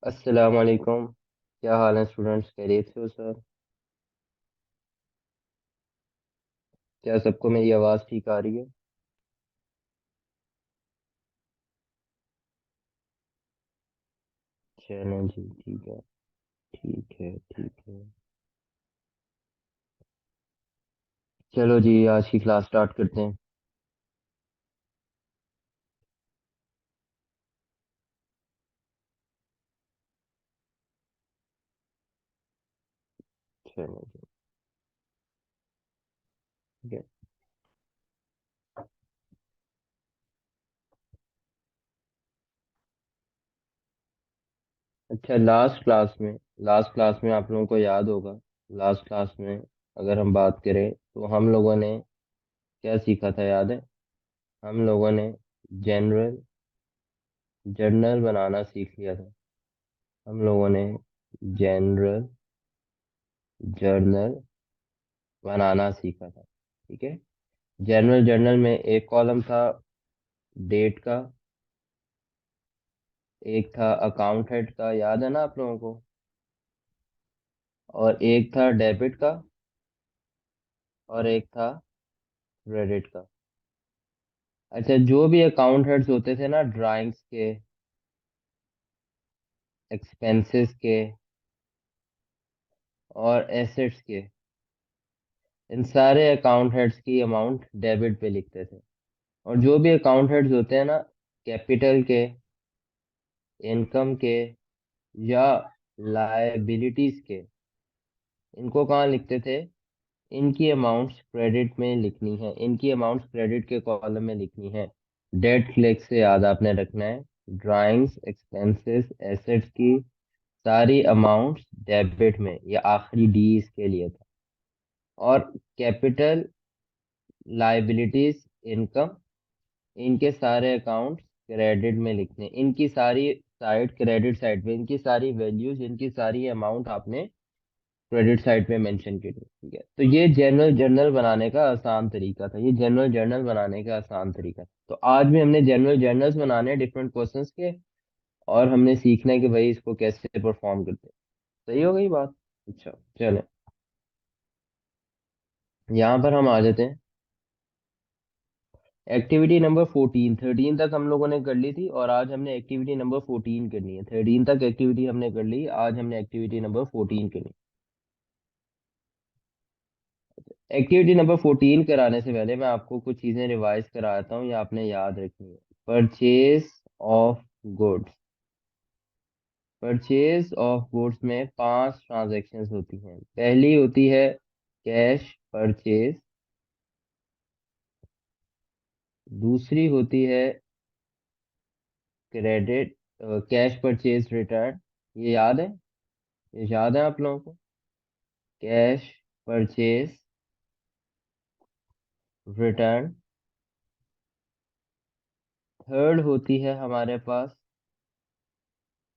अस्सलाम वालेकुम। क्या हाल है स्टूडेंट्स, खैरियत से हो सर? क्या सबको मेरी आवाज़ ठीक आ रही है? चलें जी, ठीक है। ठीक है, ठीक है। चलो जी, आज की क्लास स्टार्ट करते हैं। चलो जी, ठीक है। अच्छा, लास्ट क्लास में आप लोगों को याद होगा। लास्ट क्लास में अगर हम बात करें तो हम लोगों ने क्या सीखा था, याद है? हम लोगों ने जनरल जर्नल बनाना सीख लिया था। हम लोगों ने जनरल जर्नल बनाना सीखा था, ठीक है। जनरल जर्नल में एक कॉलम था डेट का, एक था अकाउंट हेड का, याद है ना आप लोगों को? और एक था डेबिट का, और एक था क्रेडिट का। अच्छा, जो भी अकाउंट हेड्स होते थे ना, ड्राइंग्स के, एक्सपेंसेस के और एसेट्स के, इन सारे अकाउंट हेड्स की अमाउंट डेबिट पे लिखते थे। और जो भी अकाउंट हेड्स होते हैं ना, कैपिटल के, इनकम के या लायबिलिटीज के, इनको कहाँ लिखते थे? इनकी अमाउंट्स क्रेडिट में लिखनी है, इनकी अमाउंट्स क्रेडिट के कॉलम में लिखनी है। डेट फ्लेक्स से याद आपने रखना है, ड्राइंग्स, एक्सपेंसेस, एसेट्स की सारी अमाउंट्स डेबिट में, ये आखिरी डी इसके लिए था। और कैपिटल, लाइबिलिटीज, इनकम, इनके सारे अकाउंट्स क्रेडिट में लिखने, इनकी सारी साइड क्रेडिट साइड पे, इनकी सारी वैल्यूज, इनकी सारी अमाउंट आपने क्रेडिट साइड पे मेंशन करी, ठीक है। तो ये जनरल जर्नल बनाने का आसान तरीका था, ये जनरल जर्नल बनाने का आसान तरीका था। तो आज भी हमने जनरल जर्नल्स बनाने हैं डिफरेंट क्वेश्चंस के, और हमने सीखना है कि भाई इसको कैसे परफॉर्म करते हैं। सही हो गई बात? अच्छा, चले, यहाँ पर हम आ जाते हैं। एक्टिविटी नंबर 14, 13 तक हम लोगों ने कर ली थी, और आज हमने एक्टिविटी नंबर 14 करनी है। 13 तक एक्टिविटी हमने कर ली, आज हमने एक्टिविटी नंबर 14 करनी। एक्टिविटी नंबर 14 कराने से पहले मैं आपको कुछ चीजें रिवाइज कराता हूँ, या आपने याद रखनी है। Purchase of goods, purchase of goods में 5 ट्रांजैक्शंस होती हैं। पहली होती है कैश परचेज, दूसरी होती है क्रेडिट, कैश परचेज रिटर्न। ये याद है? ये याद है आप लोगों को? Cash purchase return. थर्ड होती है हमारे पास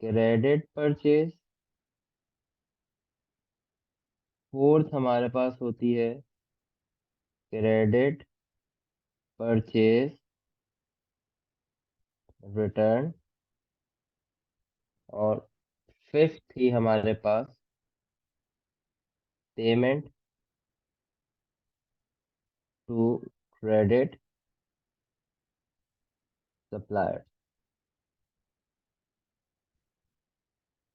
क्रेडिट परचेज। फोर्थ हमारे पास होती है क्रेडिट परचेज रिटर्न। और फिफ्थ थी हमारे पास पेमेंट टू क्रेडिट सप्लायर।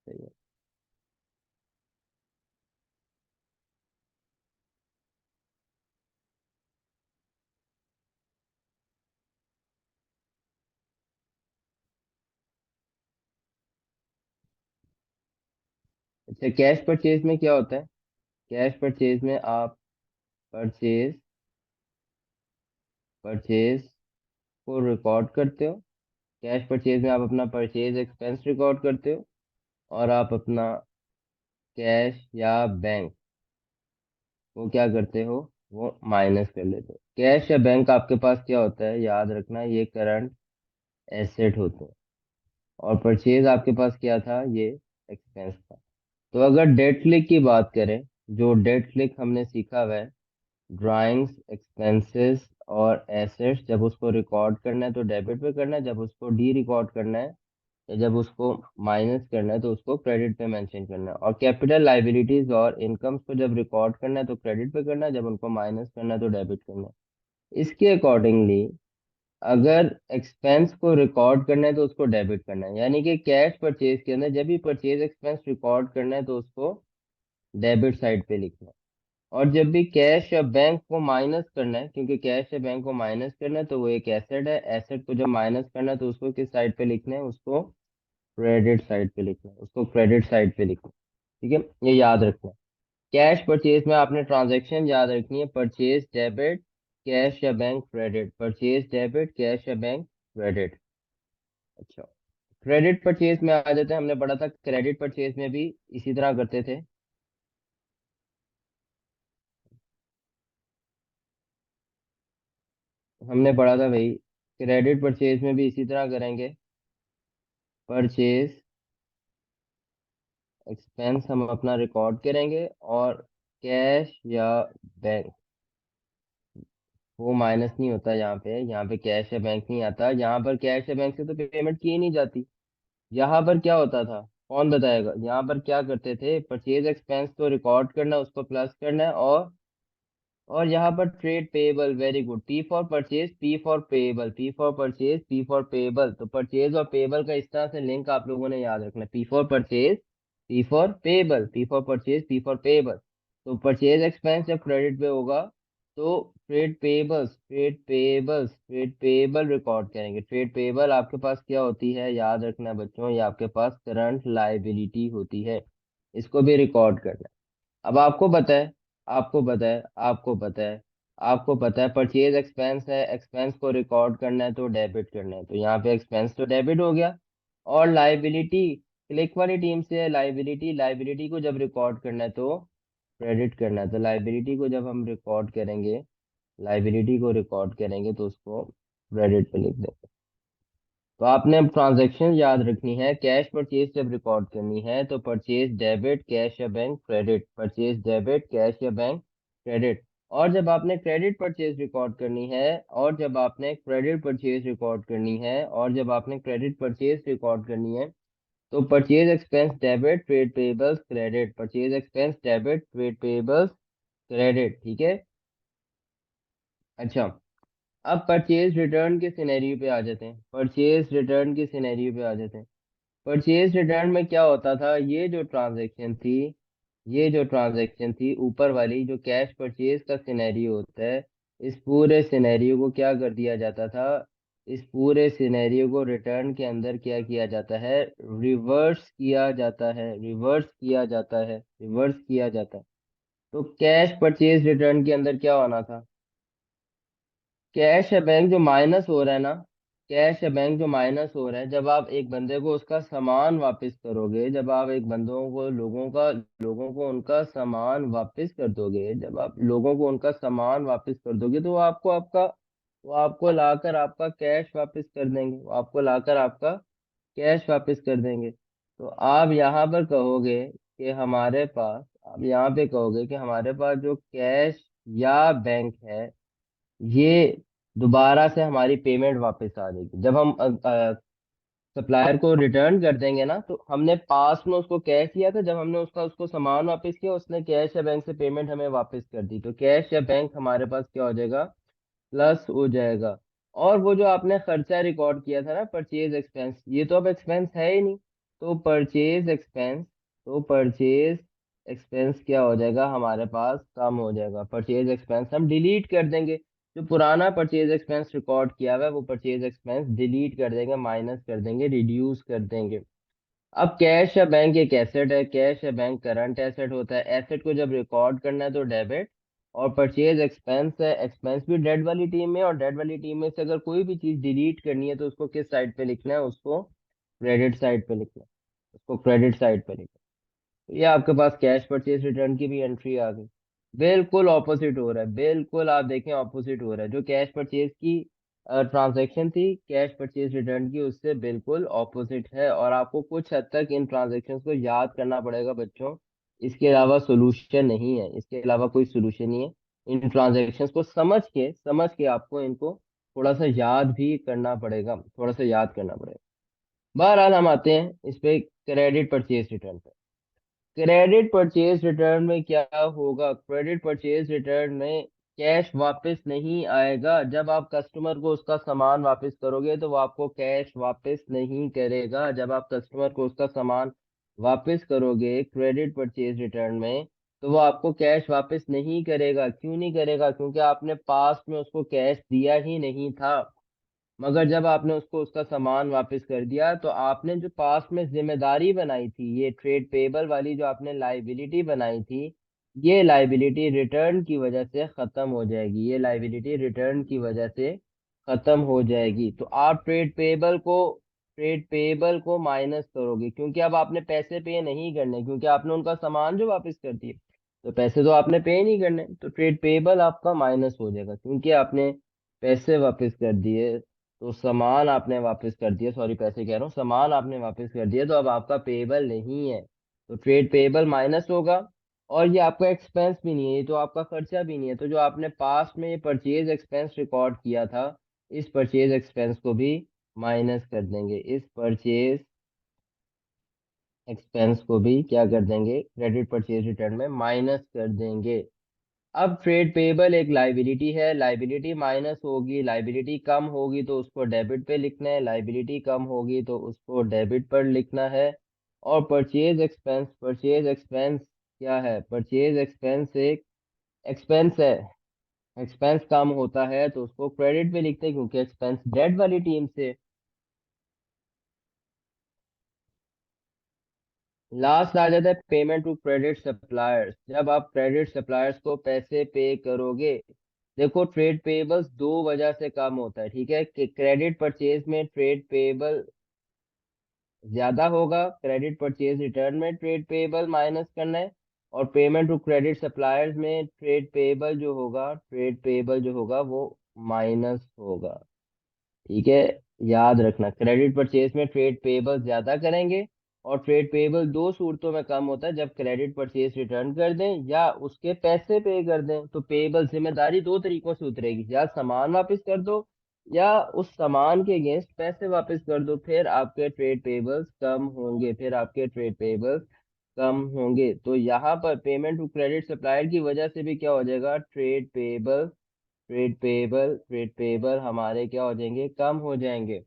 सही है। अच्छा, कैश परचेज में क्या होता है? कैश परचेज में आप परचेज परचेज को रिकॉर्ड करते हो। कैश परचेज में आप अपना परचेज एक्सपेंस रिकॉर्ड करते हो, और आप अपना कैश या बैंक वो क्या करते हो? वो माइनस कर लेते हो। कैश या बैंक आपके पास क्या होता है, याद रखना, ये करंट एसेट होते हैं। और परचेज आपके पास क्या था? ये एक्सपेंस था। तो अगर डेट क्लिक की बात करें, जो डेट क्लिक हमने सीखा हुआ है, ड्राइंग्स, एक्सपेंसेस और एसेट्स, जब उसको रिकॉर्ड करना है तो डेबिट पे करना है, जब उसको डी रिकॉर्ड करना है या जब उसको माइनस करना है तो उसको क्रेडिट पे मेंशन करना है। और कैपिटल लाइबिलिटीज और इनकम्स को जब रिकॉर्ड करना है तो क्रेडिट पे करना है, जब उनको माइनस करना है तो डेबिट करना है। इसके अकॉर्डिंगली अगर एक्सपेंस को रिकॉर्ड करना है तो उसको डेबिट करना है, यानी कि कैश परचेज के अंदर जब भी परचेज एक्सपेंस रिकॉर्ड करना है तो उसको डेबिट साइड पे लिखना है। और जब भी कैश या बैंक को माइनस करना है, क्योंकि कैश या बैंक को माइनस करना है तो वो एक एसेट है, एसेट को जब माइनस करना है तो उसको किस साइड पे लिखना है, उसको क्रेडिट साइड पे लिखना है, उसको क्रेडिट साइड पे लिखना है। ठीक है, ये याद रखना है। कैश परचेज में आपने ट्रांजैक्शन याद रखनी है, परचेज डेबिट, कैश या bank credit, purchase debit, cash या बैंक क्रेडिट। अच्छा, क्रेडिट परचेज में आ जाते हैं। हमने पढ़ा था क्रेडिट परचेज में भी इसी तरह करते थे। हमने पढ़ा था भाई, क्रेडिट परचेज में भी इसी तरह करेंगे। परचेज एक्सपेंस हम अपना रिकॉर्ड करेंगे, और कैश या बैंक, वो माइनस नहीं होता यहाँ पे कैश या बैंक नहीं आता। यहाँ पर कैश या बैंक से तो पेमेंट की ही नहीं जाती। यहाँ पर क्या होता था, कौन बताएगा? यहाँ पर क्या करते थे, परचेज एक्सपेंस को रिकॉर्ड करना, उसको प्लस करना है, और यहाँ पर trade payable, very good, P for purchase, P for payable, P for purchase, P for payable. तो परचेज और पेएबल का इस तरह से लिंक आप लोगों ने याद रखना है, P for purchase, P for payable, P for purchase, P for payable. तो परचेज एक्सपेंस जब क्रेडिट पे होगा तो trade payables, trade payables, trade payable record करेंगे। ट्रेड पेएबल आपके पास क्या होती है, याद रखना है बच्चों, ये आपके पास करंट लाइबिलिटी होती है, इसको भी रिकॉर्ड करना है। अब आपको पता है, आपको पता है, आपको पता है, आपको पता है परचेज एक्सपेंस है, एक्सपेंस को रिकॉर्ड करना है तो डेबिट करना है, तो यहाँ पे एक्सपेंस तो डेबिट हो गया। और लाइबिलिटी, क्लिक वाली टीम से है लाइबिलिटी, लाइबिलिटी को जब रिकॉर्ड करना है तो क्रेडिट करना है। तो लाइबिलिटी को जब हम रिकॉर्ड करेंगे, लाइबिलिटी को रिकॉर्ड करेंगे तो उसको क्रेडिट पे लिख देंगे। तो आपने अब ट्रांजैक्शन याद रखनी है, कैश परचेज जब रिकॉर्ड करनी है तो परचेज डेबिट, कैश या bank credit, purchase debit, cash या बैंक क्रेडिट। और जब आपने क्रेडिट परचेज रिकॉर्ड करनी है, और जब आपने क्रेडिट परचेज रिकॉर्ड करनी है, और जब आपने क्रेडिट परचेज रिकॉर्ड करनी है तो purchase expense debit, trade payables credit, purchase expense debit, trade payables credit. ठीक है। अच्छा, अब परचेज रिटर्न के सिनेरियो पे आ जाते हैं, परचेज रिटर्न के सिनेरियो पे आ जाते हैं। परचेज रिटर्न में क्या होता था, ये जो ट्रांजैक्शन थी ऊपर वाली, जो कैश परचेज का सिनेरियो होता है, इस पूरे सिनेरियो को क्या कर दिया जाता था, इस पूरे सिनेरियो को रिटर्न के अंदर क्या किया जाता है, रिवर्स किया जाता है, रिवर्स किया जाता है, रिवर्स किया जाता है। तो कैश परचेज रिटर्न के अंदर क्या होना था, कैश या बैंक जो माइनस हो रहा है ना, कैश या बैंक जो माइनस हो रहा है, जब आप एक बंदे को उसका सामान वापस करोगे, जब आप एक बंदों को, लोगों को उनका सामान वापस कर दोगे, जब आप लोगों को उनका सामान वापस कर दोगे तो वो आपको लाकर आपका कैश वापस कर देंगे, वो आपको लाकर आपका कैश वापस कर देंगे। तो आप यहाँ पर कहोगे कि हमारे पास, आप यहाँ पे कहोगे कि हमारे पास जो कैश या बैंक है, ये दोबारा से हमारी पेमेंट वापस आ जाएगी। जब हम सप्लायर को रिटर्न कर देंगे ना, तो हमने पास में उसको कैश दिया था, जब हमने उसको सामान वापस किया, उसने कैश या बैंक से पेमेंट हमें वापस कर दी, तो कैश या बैंक हमारे पास क्या हो जाएगा, प्लस हो जाएगा। और वो जो आपने खर्चा रिकॉर्ड किया था ना, परचेज एक्सपेंस, ये तो अब एक्सपेंस है ही नहीं। तो परचेज एक्सपेंस, तो परचेज एक्सपेंस क्या हो जाएगा, हमारे पास कम हो जाएगा। परचेज एक्सपेंस हम डिलीट कर देंगे, जो पुराना परचेज एक्सपेंस रिकॉर्ड किया हुआ है वो परचेज एक्सपेंस डिलीट कर देंगे, माइनस कर देंगे, रिड्यूस कर देंगे। अब कैश या बैंक एक एसेट है, कैश या बैंक करंट एसेट होता है, एसेट को जब रिकॉर्ड करना है तो डेबिट। और परचेज एक्सपेंस है, एक्सपेंस भी डेट वाली टीम में, और डेट वाली टीम में से अगर कोई भी चीज डिलीट करनी है तो उसको किस साइड पे लिखना है, उसको क्रेडिट साइड पे लिखना है, उसको क्रेडिट साइड पे लिखना है। ये आपके पास कैश परचेज रिटर्न की भी एंट्री आ गई। बिल्कुल ऑपोजिट हो रहा है, बिल्कुल आप देखें ऑपोजिट हो रहा है। जो कैश परचेज की ट्रांजैक्शन थी, कैश परचेज रिटर्न की, उससे बिल्कुल ऑपोजिट है। और आपको कुछ हद तक इन ट्रांजैक्शंस को याद करना पड़ेगा बच्चों, इसके अलावा सोल्यूशन नहीं है, इसके अलावा कोई सोल्यूशन नहीं है। इन ट्रांजैक्शंस को समझ के आपको इनको थोड़ा सा याद भी करना पड़ेगा, थोड़ा सा याद करना पड़ेगा। बहरहाल हम आते हैं इस पे क्रेडिट परचेज रिटर्न पे। क्रेडिट परचेज रिटर्न में क्या होगा? क्रेडिट परचेज रिटर्न में कैश वापस नहीं आएगा। जब आप कस्टमर को उसका सामान वापस करोगे तो वो आपको कैश वापस नहीं करेगा। जब आप कस्टमर को उसका सामान वापस करोगे क्रेडिट परचेज रिटर्न में, तो वो आपको कैश वापस नहीं करेगा। क्यों नहीं करेगा? क्योंकि आपने पास्ट में उसको कैश दिया ही नहीं था। मगर जब आपने उसको उसका सामान वापस कर दिया तो आपने जो पास्ट में जिम्मेदारी बनाई थी, ये ट्रेड पेबल वाली जो आपने लाइबिलिटी बनाई थी, ये लाइबिलिटी रिटर्न की वजह से खत्म हो जाएगी। ये लाइबिलिटी रिटर्न की वजह से खत्म हो जाएगी। तो आप ट्रेड पेबल को माइनस करोगे, क्योंकि अब आपने पैसे पे नहीं करने, क्योंकि आपने उनका सामान जो वापस कर दिए तो पैसे तो आपने पे नहीं करने। तो ट्रेड पेबल आपका माइनस हो जाएगा, क्योंकि आपने पैसे वापस कर दिए। तो सामान आपने वापस कर दिया, सॉरी पैसे कह रहा हूँ, सामान आपने वापस कर दिया, तो अब आपका पेबल नहीं है। तो ट्रेड पेबल माइनस होगा। और ये आपका एक्सपेंस भी नहीं है, ये तो आपका खर्चा भी नहीं है। तो जो आपने पास्ट में ये परचेज एक्सपेंस रिकॉर्ड किया था, इस परचेज एक्सपेंस को भी माइनस कर देंगे। इस परचेज एक्सपेंस को भी क्या कर देंगे? क्रेडिट परचेज रिटर्न में माइनस कर देंगे। अब ट्रेड पेबल एक लाइबिलिटी है, लाइबिलिटी माइनस होगी, लाइबिलिटी कम होगी तो उसको डेबिट पे लिखना है, लाइबिलिटी कम होगी तो उसको डेबिट पर लिखना है। और परचेज एक्सपेंस क्या है? परचेज एक्सपेंस एक एक्सपेंस है। एक्सपेंस कम होता है तो उसको क्रेडिट पे लिखते हैं, क्योंकि एक्सपेंस डेट वाली टीम से। लास्ट आ जाता है पेमेंट टू क्रेडिट सप्लायर्स। जब आप क्रेडिट सप्लायर्स को पैसे पे करोगे, देखो ट्रेड पेबल्स दो वजह से कम होता है, ठीक है? कि क्रेडिट परचेज में ट्रेड पेबल ज्यादा होगा, क्रेडिट परचेज रिटर्न में ट्रेड पेबल माइनस करना है। और पेमेंट टू क्रेडिट सप्लायर्स में ट्रेड पेबल जो होगा वो माइनस होगा। ठीक है, याद रखना क्रेडिट परचेज में ट्रेड पेबल ज्यादा करेंगे। और ट्रेड पेबल दो सूरतों में कम होता है, जब क्रेडिट परचेज रिटर्न कर दें या उसके पैसे पे कर दें। तो पेबल जिम्मेदारी दो तरीकों से उतरेगी, या सामान वापस कर दो या उस सामान के अगेंस्ट पैसे वापस कर दो। फिर आपके ट्रेड पेबल्स कम होंगे, फिर आपके ट्रेड पेबल्स कम होंगे। तो यहाँ पर पेमेंट टू क्रेडिट सप्लायर की वजह से भी क्या हो जाएगा? ट्रेड पेबल हमारे क्या हो जाएंगे? कम हो जाएंगे।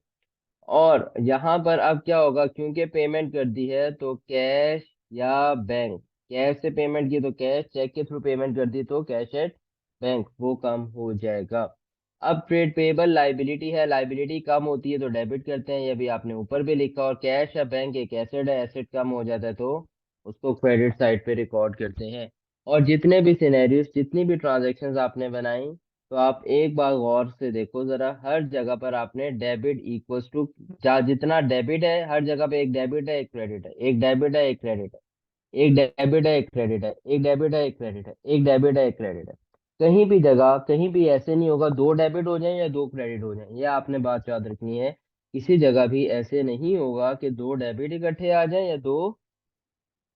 और यहाँ पर अब क्या होगा? क्योंकि पेमेंट कर दी है तो कैश या बैंक, कैश से पेमेंट की तो कैश, चेक के थ्रू पेमेंट कर दी तो कैश एट बैंक, वो कम हो जाएगा। अब ट्रेड पेबल लाइबिलिटी है, लाइबिलिटी कम होती है तो डेबिट करते हैं, ये भी आपने ऊपर भी लिखा। और कैश या बैंक एक एसेट है, एसेट कम हो जाता है तो उसको क्रेडिट साइड पे रिकॉर्ड करते हैं। और जितने भी सिनेरियोस, जितनी भी ट्रांजेक्शन्स आपने बनाई, तो आप एक बार गौर से देखो जरा, हर जगह पर आपने डेबिट इक्वल्स टू, जितना डेबिट है हर जगह पे एक डेबिट है एक क्रेडिट है, एक डेबिट है एक क्रेडिट है, एक डेबिट है एक क्रेडिट है, एक डेबिट है एक क्रेडिट है, एक डेबिट है एक क्रेडिट है। कहीं भी जगह, कहीं भी ऐसे नहीं होगा दो डेबिट हो जाए या दो क्रेडिट हो जाए। ये आपने बात याद रखनी है। किसी जगह भी ऐसे नहीं होगा कि दो डेबिट इकट्ठे आ जाए या दो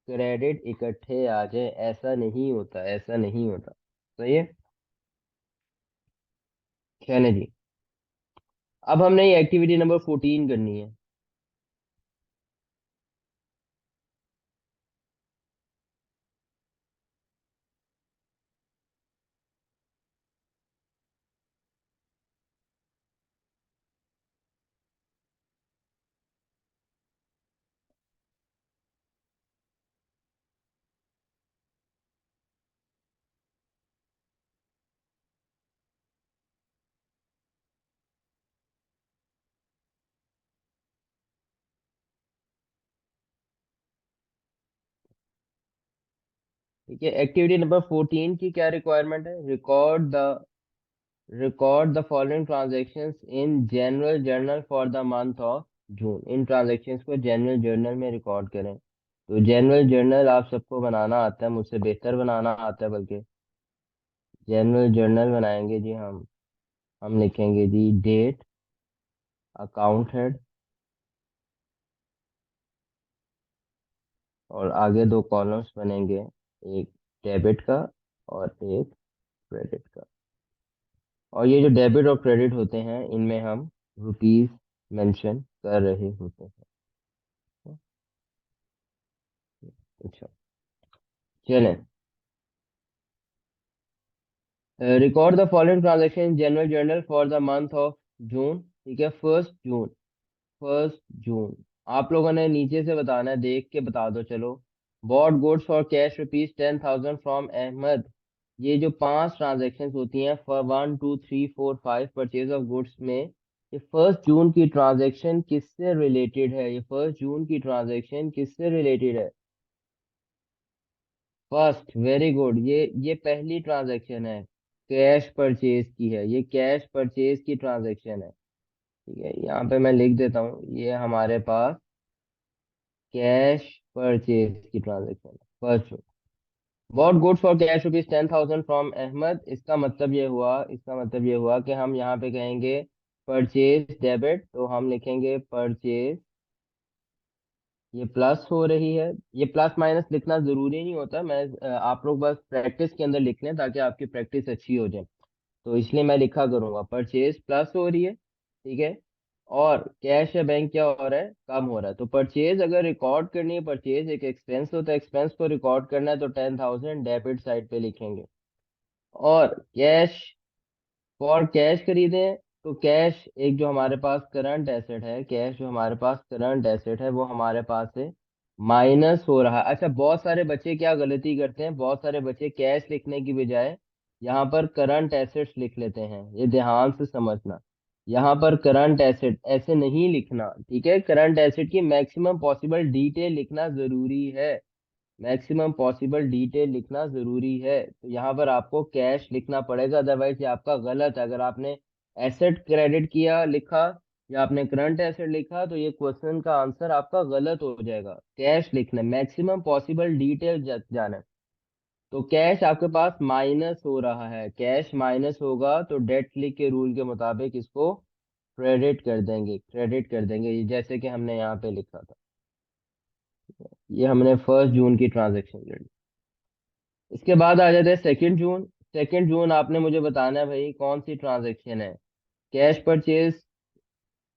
क्रेडिट इकट्ठे आ जाए। ऐसा नहीं होता, ऐसा नहीं होता। सही है, कहने जी। अब हमने ये एक्टिविटी नंबर 14 करनी है। ठीक है, एक्टिविटी नंबर 14 की क्या रिक्वायरमेंट है? Record the following transactions in general journal for the month of June. In transactions को जनरल जर्नल में रिकॉर्ड करें। तो जनरल जर्नल आप सबको बनाना आता है, मुझसे बेहतर बनाना आता है बल्कि। जनरल जर्नल बनाएंगे जी हम लिखेंगे जी डेट, अकाउंट हेड, और आगे दो कॉलम्स बनेंगे, एक डेबिट का और एक क्रेडिट का। और ये जो डेबिट और क्रेडिट होते हैं इनमें हम रुपीस मेंशन कर रहे होते हैं। अच्छा, चलें। Record the following transaction in general journal for the month of June. ठीक है, 1 जून। 1 जून। आप लोगों ने नीचे से बताना है, देख के बता दो चलो। Bought goods for cash ₹10,000 from Ahmad. ये जो 5 ट्रांजेक्शन होती हैं, 1 2 3 4 5 परचेज ऑफ गुड्स में, ये 1 जून की ट्रांजेक्शन किससे रिलेटेड है? ये 1 जून की ट्रांजेक्शन किससे रिलेटेड है? First, very good. ये पहली ट्रांजेक्शन है, कैश परचेज की है। ये कैश परचेज की ट्रांजेक्शन है। ठीक है, यहाँ पे मैं लिख देता हूँ, ये हमारे पास कैश परचेज की ट्रांजेक्शन है। First, bought good for cash ₹10,000 from Ahmad. इसका मतलब ये हुआ कि हम यहाँ पे कहेंगे परचेज डेबिट, तो हम लिखेंगे परचेज। ये प्लस हो रही है। ये प्लस माइनस लिखना जरूरी नहीं होता, मैं आप लोग बस प्रैक्टिस के अंदर लिख लें ताकि आपकी प्रैक्टिस अच्छी हो जाए। तो इसलिए मैं लिखा करूंगा परचेज प्लस हो रही है। ठीक है, और कैश या बैंक क्या हो रहा है? कम हो रहा है। तो परचेज अगर रिकॉर्ड करनी है, परचेज एक एक्सपेंस होता है, एक्सपेंस को रिकॉर्ड करना है तो 10,000 डेबिट साइड पे लिखेंगे। और कैश, फॉर कैश खरीदे हैं, तो कैश एक जो हमारे पास करंट एसेट है, कैश जो हमारे पास करंट एसेट है वो हमारे पास से माइनस हो रहा है। अच्छा, बहुत सारे बच्चे क्या गलती करते हैं, बहुत सारे बच्चे कैश लिखने की बजाय यहाँ पर करंट एसेट्स लिख लेते हैं। ये ध्यान से समझना, यहाँ पर करंट एसेट ऐसे नहीं लिखना। ठीक है, करंट एसेट की मैक्सिमम पॉसिबल डिटेल लिखना जरूरी है। मैक्सिमम पॉसिबल डिटेल लिखना जरूरी है। तो यहाँ पर आपको कैश लिखना पड़ेगा, अदरवाइज ये आपका गलत है। अगर आपने एसेट क्रेडिट किया लिखा, या आपने करंट एसेट लिखा, तो ये क्वेश्चन का आंसर आपका गलत हो जाएगा। कैश लिखना, मैक्सिमम पॉसिबल डिटेल जाना है। तो कैश आपके पास माइनस हो रहा है, कैश माइनस होगा तो डेट क्लिक के रूल के मुताबिक इसको क्रेडिट कर देंगे, क्रेडिट कर देंगे, ये जैसे कि हमने यहाँ पे लिखा था। ये हमने 1 जून की ट्रांजेक्शन कर। इसके बाद आ जाते हैं 2 जून। 2 जून आपने मुझे बताना है भाई कौन सी ट्रांजेक्शन है। कैश परचेज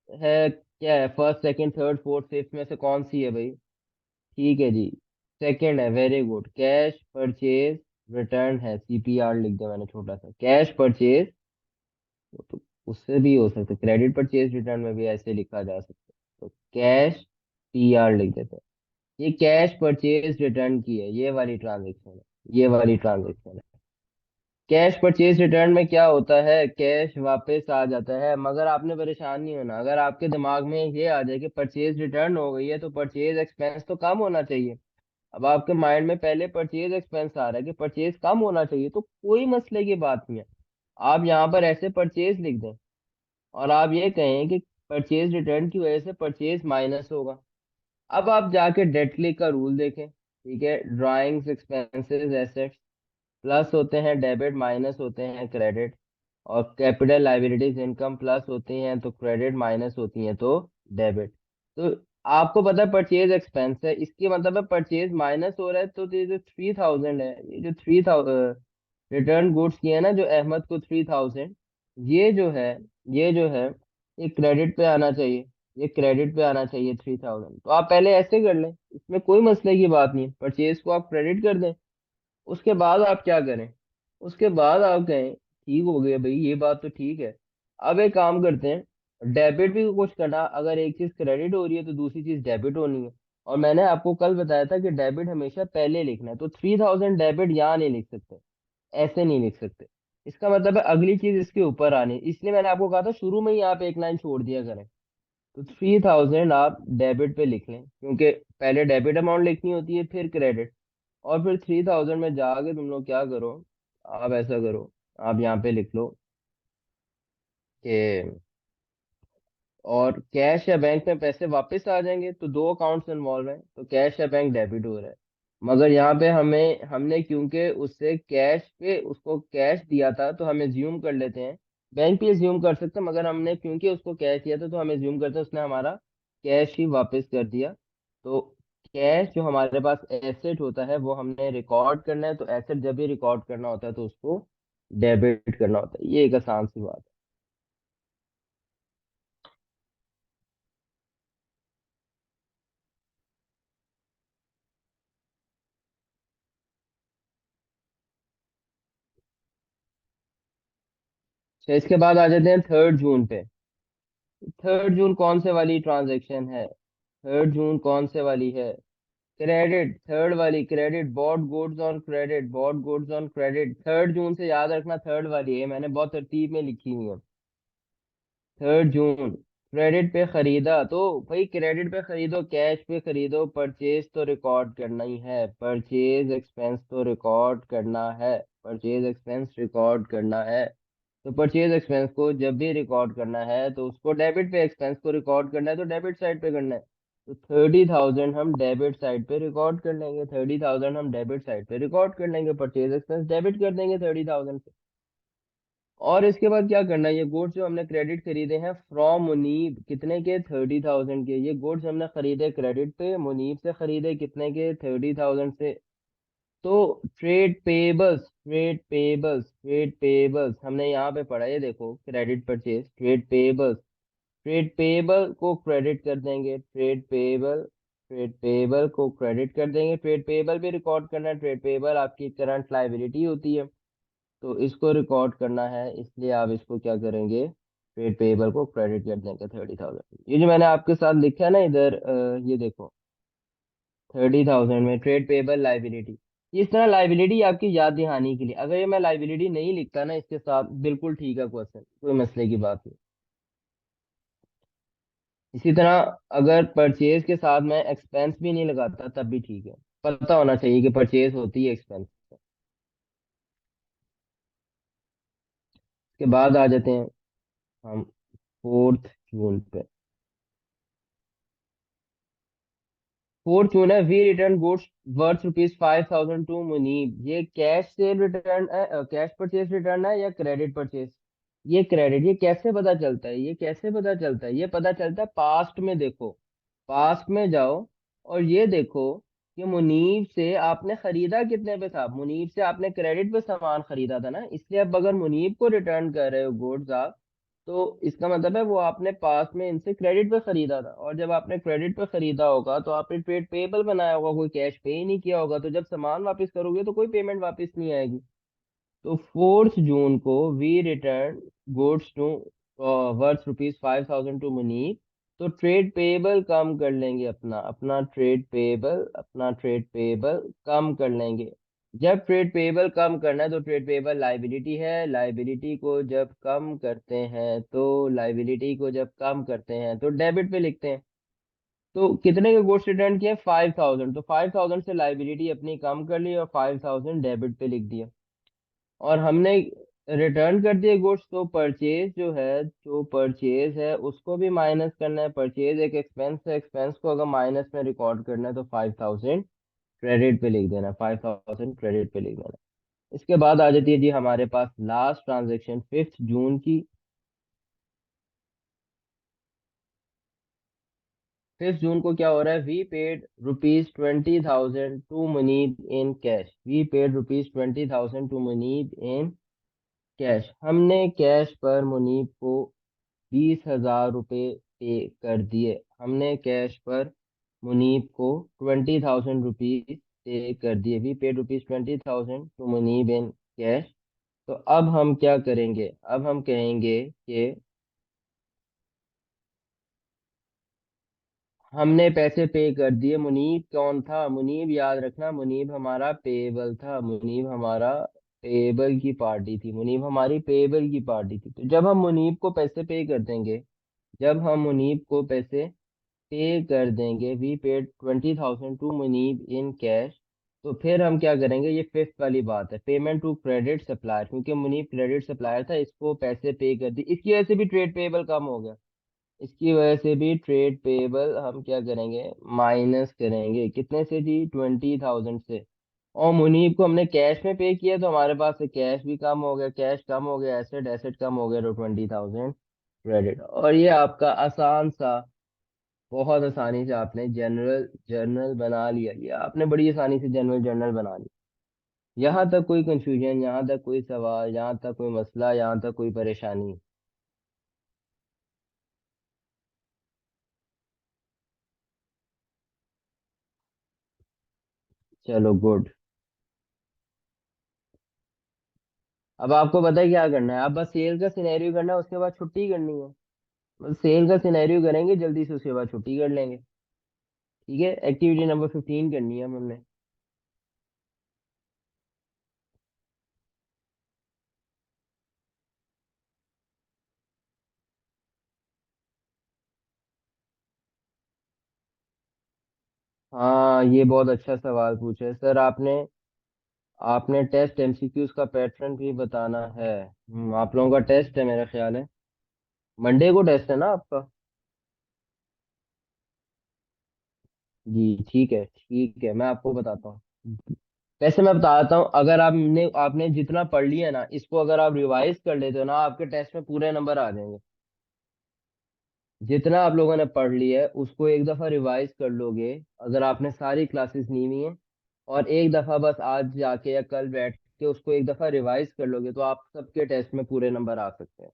है, क्या है? First, second, third, fourth, fifth में से कौन सी है भाई? ठीक है जी, सेकंड है। Very good, cash purchase return है। CPR लिख दिया मैंने छोटा सा, कैश परचेज। तो उससे भी हो सकता है, क्रेडिट परचेज रिटर्न में भी ऐसे लिखा जा सकता है। तो कैश PR लिख देते हैं। ये कैश परचेज रिटर्न की है, ये वाली ट्रांजेक्शन है, ये वाली ट्रांजेक्शन है। कैश परचेज रिटर्न में क्या होता है, कैश वापस आ जाता है। मगर आपने परेशान नहीं होना, अगर आपके दिमाग में ये आ जाए कि परचेज रिटर्न हो गई है तो परचेज एक्सपेंस तो कम होना चाहिए। अब आपके माइंड में पहले परचेज एक्सपेंस आ रहा है कि परचेज कम होना चाहिए, तो कोई मसले की बात नहीं है। आप यहाँ पर ऐसे परचेज लिख दें, और आप ये कहें कि परचेज रिटर्न की वजह से परचेज माइनस होगा। अब आप जाके डेट क्लिक का रूल देखें। ठीक है, ड्राइंग्स एक्सपेंसेस एसेट्स प्लस होते हैं डेबिट, माइनस होते हैं क्रेडिट। और कैपिटल लाइबिलिटीज इनकम प्लस होती हैं तो क्रेडिट, माइनस होती हैं तो डेबिट। तो आपको पता है परचेज एक्सपेंस है, इसकी मतलब है परचेज माइनस हो रहा है। तो ये जो 3,000 है, ये जो 3,000 रिटर्न गुड्स की है ना, जो अहमद को 3,000, ये जो है, ये जो है, ये क्रेडिट पे आना चाहिए। ये क्रेडिट पे आना चाहिए 3,000। तो आप पहले ऐसे कर लें, इसमें कोई मसले की बात नहीं है, परचेज को आप क्रेडिट कर दें। उसके बाद आप क्या करें? उसके बाद आप कहें ठीक हो गया भाई, ये बात तो ठीक है। अब एक काम करते हैं, डेबिट भी कुछ करना। अगर एक चीज क्रेडिट हो रही है तो दूसरी चीज डेबिट होनी है। और मैंने आपको कल बताया था कि डेबिट हमेशा पहले लिखना है, तो 3,000 डेबिट यहाँ नहीं लिख सकते, ऐसे नहीं लिख सकते। इसका मतलब है अगली चीज इसके ऊपर आनी, इसलिए मैंने आपको कहा था शुरू में ही आप एक लाइन छोड़ दिया करें। तो 3,000 आप डेबिट पे लिख लें, क्योंकि पहले डेबिट अमाउंट लिखनी होती है फिर क्रेडिट। और फिर 3,000 में जाके तुम लोग क्या करो, आप ऐसा करो, आप यहाँ पे लिख लो कि और कैश या बैंक में पैसे वापस आ जाएंगे। तो दो अकाउंट्स इन्वॉल्व हैं, तो कैश या बैंक डेबिट हो रहा है। मगर यहाँ पे हमने क्योंकि उससे कैश पे उसको कैश दिया था तो हम एज्यूम कर लेते हैं, बैंक भी एज्यूम कर सकते हैं, मगर हमने क्योंकि उसको कैश दिया था तो हम एज्यूम करते हैं उसने हमारा कैश ही वापस कर दिया। तो कैश जो हमारे पास एसेट होता है वो हमने रिकॉर्ड करना है, तो एसेट जब भी रिकॉर्ड करना होता है तो उसको डेबिट करना होता है। ये एक आसान सी बात अच्छा, इसके बाद आ जाते हैं 3 जून पे। 3 जून कौन से वाली ट्रांजैक्शन है? 3 जून कौन से वाली है? क्रेडिट, थर्ड वाली credit, bought goods on credit, bought goods on credit. 3 जून से याद रखना, थर्ड वाली है, मैंने बहुत तरतीब में लिखी हुई है। 3 जून क्रेडिट पे खरीदा, तो भाई क्रेडिट पे खरीदो, कैश पे खरीदो, परचेज तो रिकॉर्ड करना ही है, परचेज एक्सपेंस तो रिकॉर्ड करना है, परचेज एक्सपेंस रिकॉर्ड करना है। तो परचेज एक्सपेंस को जब भी रिकॉर्ड करना है तो उसको डेबिट पे, एक्सपेंस को रिकॉर्ड करना है तो डेबिट साइड पे करना है। तो 30,000 हम डेबिट साइड पे रिकॉर्ड कर लेंगे, 30,000 हम डेबिट साइड पे रिकॉर्ड कर लेंगे, परचेज एक्सपेंस डेबिट कर देंगे 30,000। और इसके बाद क्या करना है, ये गुड्स जो हमने क्रेडिट खरीदे हैं फ्रॉम मुनीब, कितने के? 30,000 के। ये गुड्स हमने खरीदे क्रेडिट पे, मुनीब से खरीदे कितने के? 30,000 से। तो ट्रेड पेबल्स, ट्रेड पेबल्स हमने यहाँ पे पढ़ा है, देखो credit purchase trade payables, trade payable को क्रेडिट कर देंगे, ट्रेड पेबल को क्रेडिट कर देंगे, ट्रेड पेबल भी रिकॉर्ड करना है, ट्रेड पेबल आपकी करंट लाइबिलिटी होती है, तो इसको रिकॉर्ड करना है, इसलिए आप इसको क्या करेंगे? ट्रेड पेबल को क्रेडिट कर देंगे 30,000। ये जो मैंने आपके साथ लिखा है ना इधर, ये देखो 30,000 में ट्रेड पेबल लाइबिलिटी। इस तरह लाइबिलिटी आपकी याद दहानी के लिए, अगर ये मैं लाइबिलिटी नहीं लिखता ना इसके साथ, बिल्कुल ठीक है, क्वेश्चन कोई मसले की बात नहीं। इसी तरह अगर परचेज के साथ मैं एक्सपेंस भी नहीं लगाता तब भी ठीक है, पता होना चाहिए कि परचेज होती है एक्सपेंस। के बाद आ जाते हैं हम 4 जून पे। 4 जून है, we return goods worth ₹5,000 to Munib. ये कैश सेल रिटर्न है, कैश परचेज रिटर्न है या क्रेडिट परचेज? ये क्रेडिट। ये कैसे पता चलता है? ये कैसे पता चलता है? ये पता चलता है पास्ट में, देखो पास्ट में जाओ और ये देखो कि मुनीब से आपने खरीदा कितने पे था, मुनीब से आपने क्रेडिट पे सामान खरीदा था ना, इसलिए अब अगर मुनीब को रिटर्न कर रहे हो गुड्स आप, तो इसका मतलब है वो आपने पास में इनसे क्रेडिट पे खरीदा था, और जब आपने क्रेडिट पे खरीदा होगा तो आपने ट्रेड पेबल बनाया होगा, कोई कैश पे ही नहीं किया होगा, तो जब सामान वापस करोगे तो कोई पेमेंट वापस नहीं आएगी। तो 4 जून को we return goods to worth ₹5,000 to Munib. तो ट्रेड पेबल कम कर लेंगे, अपना अपना ट्रेड पेबल, अपना ट्रेड पेबल कम कर लेंगे। जब ट्रेड पेबल कम करना है तो ट्रेड पेबल लाइबिलिटी है, लाइबिलिटी को जब कम करते हैं तो लाइबिलिटी को जब कम करते हैं तो डेबिट पे लिखते हैं। तो कितने के गुड्स रिटर्न किए? 5,000, तो 5,000 से लाइबिलिटी अपनी कम कर ली और 5,000 डेबिट पे लिख दिया। और हमने रिटर्न कर दिए गुड्स, तो परचेज जो है, जो परचेज है उसको भी माइनस करना है, परचेज एक एक्सपेंस है, एक्सपेंस को अगर माइनस में रिकॉर्ड करना है तो 5,000 क्रेडिट पे लिख देना, 5,000 क्रेडिट पे लिख देना। इसके बाद आ जाती है जी हमारे पास लास्ट ट्रांजेक्शन 5 जून की। 5 जून को क्या हो रहा है? We paid ₹20,000 to Munib in cash, we paid ₹20,000 to Munib in cash. हमने कैश पर मुनीब को 20,000 रुपये पे कर दिए, हमने कैश पर मुनीब को ₹20,000 पे कर दिए, we paid ₹20,000 to Munib in cash. तो अब हम क्या करेंगे? अब हम कहेंगे कि हमने पैसे पे कर दिए। मुनीब कौन था? मुनीब याद रखना, मुनीब हमारा पेबल था, मुनीब हमारा पेबल की पार्टी थी, मुनीब हमारी पेबल की पार्टी थी। तो जब हम मुनीब को पैसे पे कर देंगे, जब हम मुनीब को पैसे पे कर देंगे, we paid 20,000 to Munib in cash, तो फिर हम क्या करेंगे? ये फिफ्थ वाली बात है, पेमेंट टू क्रेडिट सप्लायर, क्योंकि मुनीब क्रेडिट सप्लायर था, इसको पैसे पे कर दी, इसकी वजह से भी ट्रेड पेबल कम हो गया, इसकी वजह से भी ट्रेड पेबल हम क्या करेंगे? माइनस करेंगे, कितने से जी? 20,000 से। और मुनीब को हमने कैश में पे किया तो हमारे पास से कैश भी कम हो गया, कैश कम हो गया, एसेट एसेट कम हो गया, तो 20,000 क्रेडिट। और ये आपका आसान सा, बहुत आसानी से आपने जनरल जर्नल बना लिया, ये आपने बड़ी आसानी से जनरल जर्नल बना लिया। यहाँ तक कोई कंफ्यूजन, यहाँ तक कोई सवाल, यहाँ तक कोई मसला, यहाँ तक कोई परेशानी? चलो गुड। अब आपको पता है क्या करना है, आप बस सेल का सिनेरियो करना है, उसके बाद छुट्टी करनी है। बस सेल का सिनेरियो करेंगे जल्दी से, उसके बाद छुट्टी कर लेंगे। ठीक है, एक्टिविटी नंबर 15 करनी है हमने। हाँ, ये बहुत अच्छा सवाल पूछा है सर आपने। आपने टेस्ट एमसीक्यूज का पैटर्न भी बताना है। आप लोगों का टेस्ट है मेरा ख्याल है, मंडे को टेस्ट है ना आपका? जी ठीक है, ठीक है, मैं आपको बताता हूँ। वैसे मैं बताता हूँ, अगर आपने आपने जितना पढ़ लिया ना, इसको अगर आप रिवाइज कर लेते हो ना, आपके टेस्ट में पूरे नंबर आ जाएंगे। जितना आप लोगों ने पढ़ लिया है उसको एक दफा रिवाइज कर लोगे, अगर आपने सारी क्लासेस ली हुई हैं, और एक दफा बस आज जाके या कल बैठ के उसको एक दफा रिवाइज कर लोगे, तो आप सबके टेस्ट में पूरे नंबर आ सकते हैं।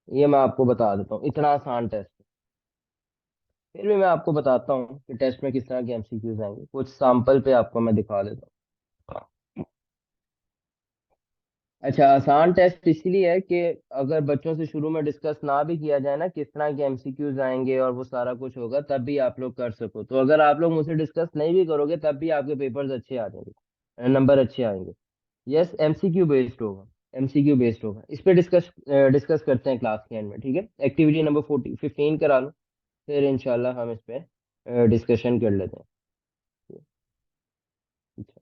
ये मैं आपको बता देता हूँ, इतना आसान टेस्ट है। फिर भी मैं आपको बताता हूँ कि टेस्ट में किस तरह के एमसीक्यूज आएंगे, कुछ सैंपल पे आपको मैं दिखा देता हूँ। अच्छा, आसान टेस्ट इसलिए है कि अगर बच्चों से शुरू में डिस्कस ना भी किया जाए ना किस तरह के एमसीक्यूज आएंगे और वो सारा कुछ होगा, तब भी आप लोग कर सको, तो अगर आप लोग मुझसे डिस्कस नहीं भी करोगे तब भी आपके पेपर्स अच्छे आ जाएंगे, नंबर अच्छे आएंगे। यस, एमसीक्यू बेस्ड होगा। एमसीक्यू बेस्ड होगा, इस पे डिस्कस डिस्कस करते हैं क्लास के एंड में। ठीक है, एक्टिविटी नंबर 15 करा लो, फिर इंशाल्लाह हम इस पे डिस्कशन कर लेते हैं। अच्छा।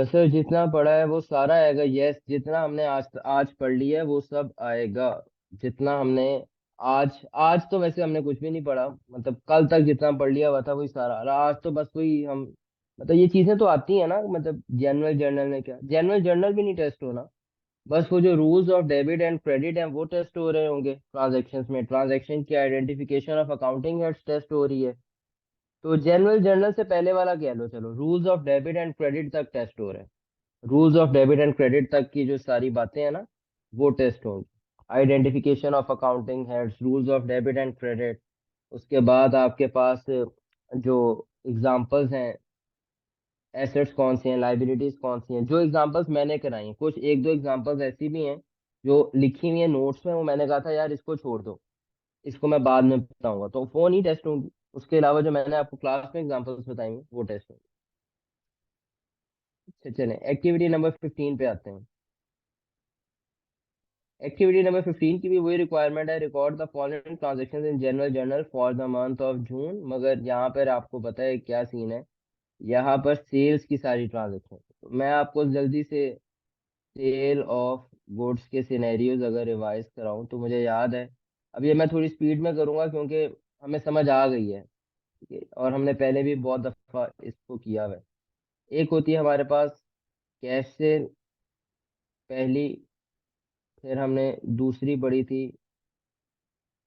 सर जितना पढ़ा है वो सारा आएगा, यस, जितना हमने आज आज पढ़ लिया है वो सब आएगा। जितना हमने आज आज तो वैसे हमने कुछ भी नहीं पढ़ा, मतलब कल तक जितना पढ़ लिया हुआ था वही सारा, और आज तो बस वही हम, मतलब ये चीजें तो आती है ना, मतलब जनरल जर्नल में क्या, जनरल जर्नल भी नहीं टेस्ट होना, बस वो जो rules of debit and credit है वो टेस्ट हो रहे होंगे ट्रांजेक्शन्स में, ट्रांजेक्शन की identification of accounting heads test हो रही है। तो जनरल जर्नल से पहले वाला कह लो, चलो rules of debit and credit तक टेस्ट हो रहा है। Rules of debit and credit तक की जो सारी बातें हैं ना, वो टेस्ट होंगी। Identification of accounting heads, rules of debit and credit. उसके बाद आपके पास जो एग्जांपल्स हैं, एसेट्स कौन सी हैं, लाइबिलिटीज कौन सी हैं, जो एग्जांपल्स मैंने कराई हैं, कुछ एक दो एग्जांपल्स ऐसी भी हैं जो लिखी हुई है नोट्स में, वो मैंने कहा था यार इसको छोड़ दो, इसको मैं बाद में बताऊंगा, तो वो नहीं टेस्ट होंगी। उसके अलावा जो मैंने आपको क्लास में एग्जांपल्स बताई हैं वो टेस्ट होंगी। अच्छा चलें, एक्टिविटी नंबर 15 पे आते हैं। एक्टिविटी नंबर 15 की भी वही रिक्वायरमेंट है, record the following transactions in general journal for the month of June, मगर यहाँ पर आपको पता है क्या सीन है, यहाँ पर सेल्स की सारी ट्रांजैक्शन, तो मैं आपको जल्दी से सेल ऑफ गुड्स के सिनेरियोज अगर रिवाइज कराऊं तो मुझे याद है, अब ये मैं थोड़ी स्पीड में करूंगा क्योंकि हमें समझ आ गई है, ठीक है, और हमने पहले भी बहुत दफा इसको किया हुआ है। एक होती है हमारे पास कैश सेल, पहली, फिर हमने दूसरी पढ़ी थी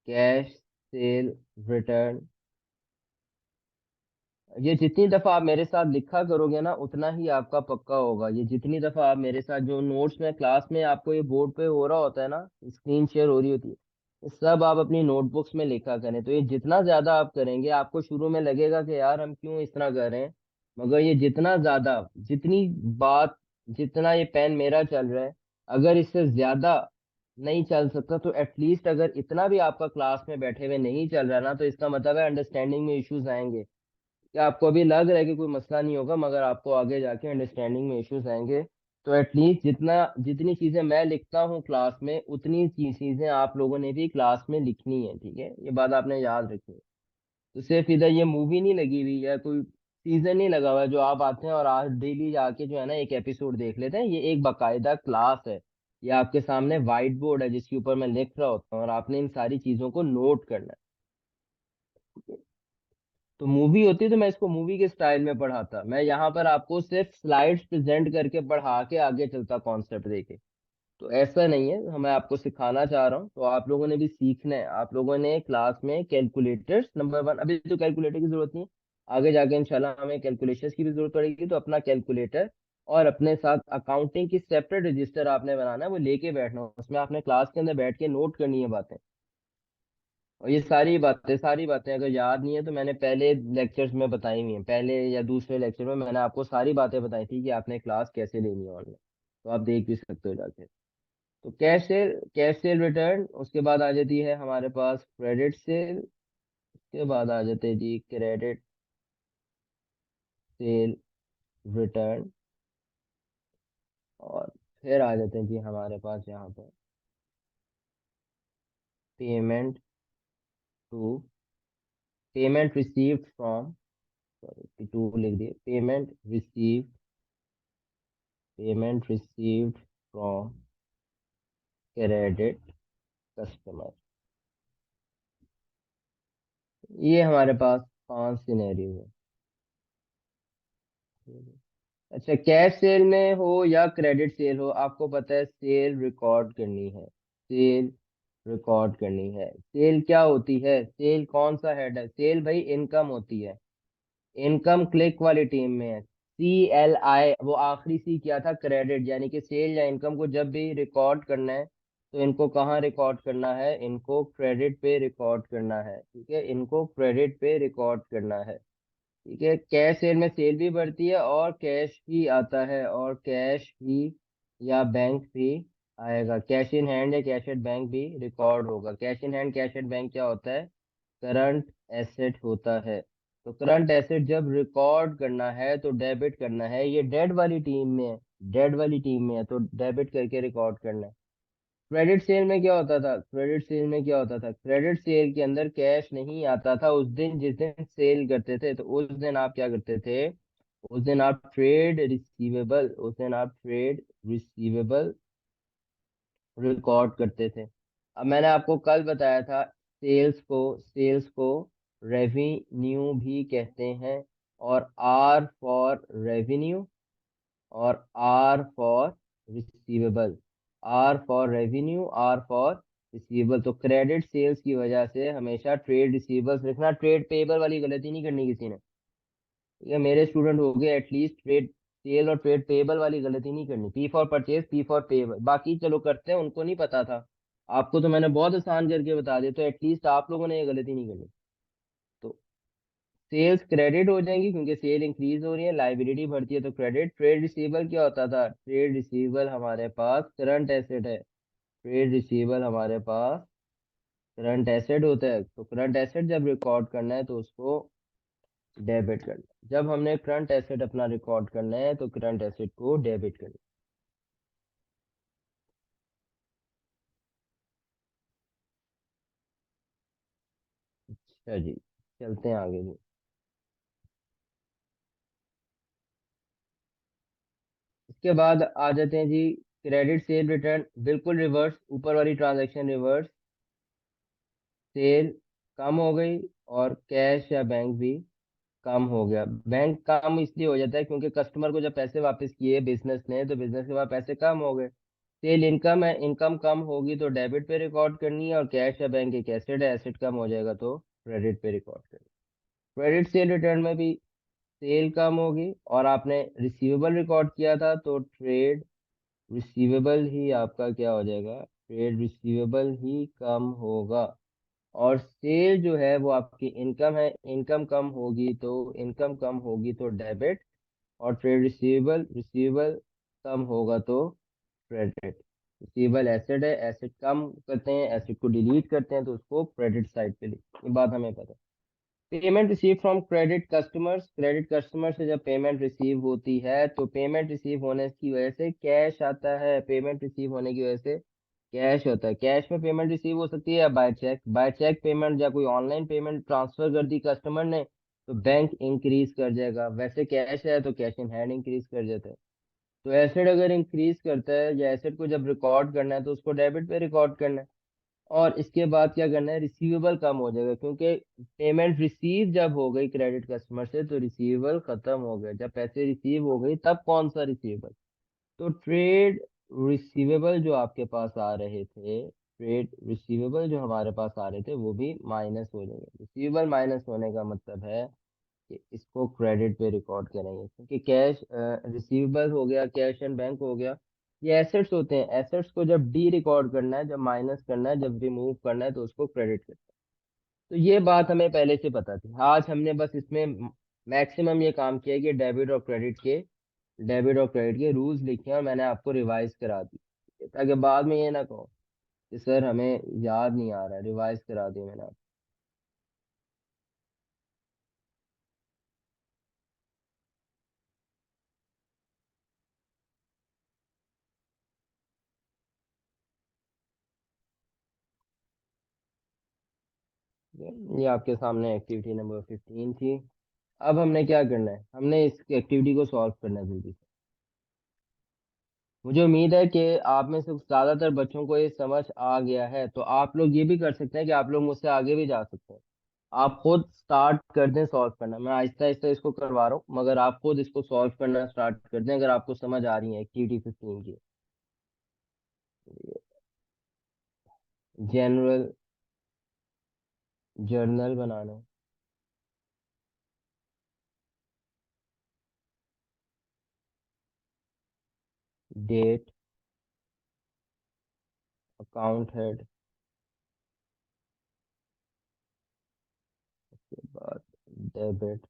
कैश सेल रिटर्न। ये जितनी दफा आप मेरे साथ लिखा करोगे ना उतना ही आपका पक्का होगा, ये जितनी दफा आप मेरे साथ जो नोट्स में क्लास में आपको ये बोर्ड पे हो रहा होता है ना, स्क्रीन शेयर हो रही होती है, ये सब आप अपनी नोटबुक्स में लिखा करें, तो ये जितना ज्यादा आप करेंगे आपको शुरू में लगेगा कि यार हम क्यों इस तरह कर रहे हैं, मगर ये जितना ज्यादा, जितनी बात, जितना ये पेन मेरा चल रहा है, अगर इससे ज्यादा नहीं चल सकता तो एटलीस्ट अगर इतना भी आपका क्लास में बैठे हुए नहीं चल रहा ना, तो इसका मतलब है अंडरस्टैंडिंग में इश्यूज आएंगे। क्या आपको अभी लग रहा है कि कोई मसला नहीं होगा, मगर आपको आगे जाके अंडरस्टैंडिंग में इश्यूज आएंगे। तो एटलीस्ट जितना, जितनी चीजें मैं लिखता हूँ क्लास में उतनी चीजें आप लोगों ने भी क्लास में लिखनी है, ठीक है, ये बात आपने याद रखनी है। तो सिर्फ इधर ये मूवी नहीं लगी हुई या कोई सीजन नहीं लगा हुआ है जो आप आते हैं और आज डेली जाके जो है ना एक एपिसोड देख लेते हैं, ये एक बाकायदा क्लास है। ये आपके सामने व्हाइट बोर्ड है जिसके ऊपर मैं लिख रहा होता हूँ और आपने इन सारी चीजों को नोट करना है। तो मूवी होती तो मैं इसको मूवी के स्टाइल में पढ़ाता, मैं यहाँ पर आपको सिर्फ स्लाइड्स प्रेजेंट करके पढ़ा के आगे चलता कॉन्सेप्ट देके। तो ऐसा नहीं है, मैं आपको सिखाना चाह रहा हूँ, तो आप लोगों ने भी सीखना है, आप लोगों ने क्लास में कैलकुलेटर्स नंबर 1, अभी तो कैलकुलेटर की जरूरत नहीं है, आगे जाके इंशाल्लाह हमें कैलकुलेशंस की भी जरूरत पड़ेगी, तो अपना कैलकुलेटर और अपने साथ अकाउंटिंग की सेपरेट रजिस्टर आपने बनाना है, वो लेके बैठना, उसमें आपने क्लास के अंदर बैठ के नोट करनी है बातें। और ये सारी बातें अगर याद नहीं है तो मैंने पहले लेक्चर्स में बताई हुई हैं, पहले या दूसरे लेक्चर में मैंने आपको सारी बातें बताई थी कि आपने क्लास कैसे लेनी है ऑनलाइन। तो आप देख भी सकते हो जाके। तो कैश सेल रिटर्न, उसके बाद आ जाती है हमारे पास क्रेडिट सेल, उसके बाद आ जाते हैं जी क्रेडिट सेल रिटर्न, और फिर आ जाते हैं जी हमारे पास यहाँ पर payment to payment received from, sorry to लिख दिए, payment received from credit customer. ये हमारे पास 5 सिनेरियो है। अच्छा, कैश सेल में हो या क्रेडिट सेल हो, आपको पता है सेल रिकॉर्ड करनी है, सेल रिकॉर्ड करनी है। सेल क्या होती है, सेल कौन सा हेड है, सेल भाई इनकम होती है। इनकम क्लिक वाली टीम में है, CLI, वो आखिरी सी क्या था, क्रेडिट, यानी कि सेल या इनकम को जब भी रिकॉर्ड करना है तो इनको कहाँ रिकॉर्ड करना है, इनको क्रेडिट पे रिकॉर्ड करना है, ठीक है, इनको क्रेडिट पे रिकॉर्ड करना है। ठीक है, कैश सेल में सेल भी बढ़ती है और कैश भी आता है, और कैश भी या बैंक भी आएगा, कैश इन हैंड या कैश एट बैंक भी रिकॉर्ड होगा। Cash in hand cash at bank क्या होता है, करंट एसेट होता है। तो करंट एसेट जब रिकॉर्ड करना है तो डेबिट करना है, ये डेड वाली टीम में है, डेड वाली टीम में है तो डेबिट करके रिकॉर्ड करना है। क्रेडिट सेल में क्या होता था, क्रेडिट सेल में क्या होता था, क्रेडिट सेल के अंदर कैश नहीं आता था उस दिन, जिस दिन सेल करते थे तो उस दिन आप क्या करते थे, उस दिन आप ट्रेड रिसीवेबल रिकॉर्ड करते थे। अब मैंने आपको कल बताया था, सेल्स को रेवेन्यू भी कहते हैं, और आर फॉर रेवेन्यू और R for receivable, R for revenue, R for receivable. तो क्रेडिट सेल्स की वजह से हमेशा ट्रेड रिसीवेबल्स लिखना, ट्रेड पेबल वाली गलती नहीं करनी किसी ने। ठीक है, मेरे स्टूडेंट हो गए, एटलीस्ट ट्रेड सेल और ट्रेड पेबल वाली गलती नहीं करनी, P for purchase, P for payable, बाकी चलो करते हैं, उनको नहीं पता था, आपको तो मैंने बहुत आसान करके बता दिया, तो एटलीस्ट आप लोगों ने ये गलती नहीं करनी। तो सेल्स क्रेडिट हो जाएंगी क्योंकि सेल इंक्रीज हो रही है, लाइबिलिटी बढ़ती है तो क्रेडिट। ट्रेड रिसीवेबल क्या होता था, ट्रेड रिसीवेबल हमारे पास करंट एसेट है, ट्रेड रिसीवेबल हमारे पास करंट एसेट होता है, तो करंट एसेट जब रिकॉर्ड करना है तो उसको डेबिट करना है। जब हमने करंट एसेट अपना रिकॉर्ड करना है तो करंट एसेट को डेबिट करना है। अच्छा जी, चलते हैं आगे जी। इसके बाद आ जाते हैं जी क्रेडिट सेल रिटर्न, बिल्कुल रिवर्स, ऊपर वाली ट्रांजैक्शन रिवर्स, सेल कम हो गई और कैश या बैंक भी कम हो गया। बैंक कम इसलिए हो जाता है क्योंकि कस्टमर को जब पैसे वापस किए बिजनेस ने तो बिजनेस के बाद पैसे कम हो गए। सेल इनकम है, इनकम कम होगी तो डेबिट पे रिकॉर्ड करनी है, और कैश या बैंक एक एसेट है, एसेट कम हो जाएगा तो क्रेडिट पे रिकॉर्ड करनी है। क्रेडिट सेल रिटर्न में भी सेल कम होगी और आपने रिसीवेबल रिकॉर्ड किया था तो ट्रेड रिसीवेबल ही आपका क्या हो जाएगा, ट्रेड रिसीवेबल ही कम होगा। और सेल जो है वो आपकी इनकम है, इनकम कम होगी तो डेबिट, और ट्रेड रिसीवेबल कम होगा तो क्रेडिट। रिसीवेबल एसेट है, एसेट कम करते हैं, एसेट को डिलीट करते हैं तो उसको क्रेडिट साइड पे लिखते हैं। ये बात हमें पता है। Payment receive from credit customer से जब पेमेंट रिसीव होती है तो पेमेंट रिसीव होने की वजह से कैश आता है, पेमेंट रिसीव होने की वजह से कैश होता है। कैश में पेमेंट रिसीव हो सकती है या बाय चेक पेमेंट, या कोई ऑनलाइन पेमेंट ट्रांसफर कर दी कस्टमर ने तो बैंक इंक्रीज कर जाएगा, वैसे कैश है तो कैश इन हैंड इंक्रीज कर जाता है। तो एसेट अगर इंक्रीज करता है या एसेट को जब रिकॉर्ड करना है तो उसको डेबिट पे रिकॉर्ड करना है। और इसके बाद क्या करना है, रिसीवेबल कम हो जाएगा क्योंकि पेमेंट रिसीव जब हो गई क्रेडिट कस्टमर से तो रिसीवेबल खत्म हो गया, जब पैसे रिसीव हो गई तब कौन सा रिसीवेबल, तो ट्रेड रिसीवेबल जो आपके पास आ रहे थे, ट्रेड रिसीवेबल जो हमारे पास आ रहे थे वो भी माइनस हो जाएंगे। रिसीवेबल माइनस होने का मतलब है कि इसको क्रेडिट पे रिकॉर्ड करेंगे क्योंकि कैश रिसीवेबल हो गया, कैश एंड बैंक हो गया, ये एसेट्स होते हैं। एसेट्स को जब डी रिकॉर्ड करना है, जब माइनस करना है, जब रिमूव करना है तो उसको क्रेडिट करते हैं। तो ये बात हमें पहले से पता थी, आज हमने बस इसमें मैक्सिमम ये काम किया कि डेबिट और क्रेडिट के रूल्स लिखे हैं और मैंने आपको रिवाइज करा दी, ताकि बाद में ये ना कहो कि सर हमें याद नहीं आ रहा है, रिवाइज करा दी मैंने आपको। ये आपके सामने एक्टिविटी नंबर 15 थी। अब हमने क्या करना है, हमने इस एक्टिविटी को सॉल्व करना है जल्दी से। मुझे उम्मीद है कि आप में से ज्यादातर बच्चों को ये समझ आ गया है, तो आप लोग ये भी कर सकते हैं कि आप लोग मुझसे आगे भी जा सकते हैं। आप खुद स्टार्ट कर दें सॉल्व करना, मैं आहिस्ता आहिस्ता इसको करवा रहा हूँ, मगर आप खुद इसको सॉल्व करना स्टार्ट कर दें अगर आपको समझ आ रही है एक्टिविटी 15 की। जनरल जर्नल बनाना, डेट, अकाउंट हेड के बाद डेबिट